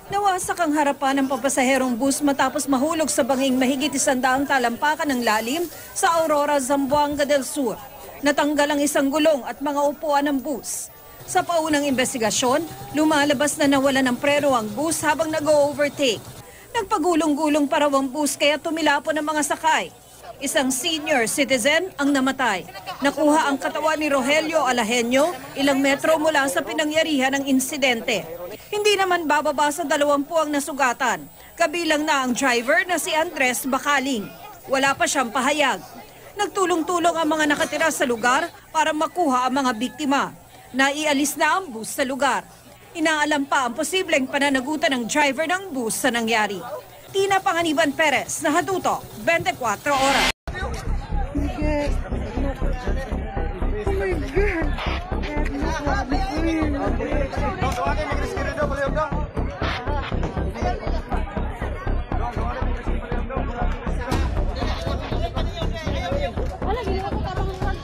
Nawasak ang harapan ng papasaherong bus matapos mahulog sa banging mahigit 100 talampakan ng lalim sa Aurora, Zamboanga del Sur. Natanggal ang isang gulong at mga upuan ng bus. Sa paunang investigasyon, lumalabas na nawala ng preno ang bus habang nag-overtake. Nagpagulong-gulong pa raw ang bus kaya tumilapon ang mga sakay. Isang senior citizen ang namatay. Nakuha ang katawan ni Rogelio Alajenio ilang metro mula sa pinangyarihan ng insidente. Hindi naman bababa sa 20 ang nasugatan. Kabilang na ang driver na si Andres Bacaling. Wala pa siyang pahayag. Nagtulong-tulong ang mga nakatira sa lugar para makuha ang mga biktima. Naialis na ang bus sa lugar. Inaalam pa ang posibleng pananagutan ng driver ng bus sa nangyari. Tina Panganiban Perez, Nahatuto, 24 Oras. Okay. Oh my God. Wala, gila ko tabang Lord.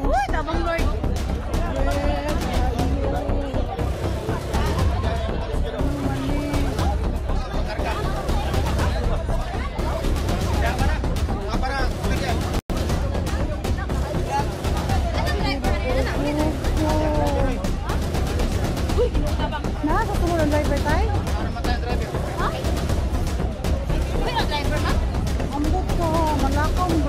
Uy, tabang Lord. Nasa tumulong ang driver tayo? Ha? May driver na? Ambot ko, malakaw mo.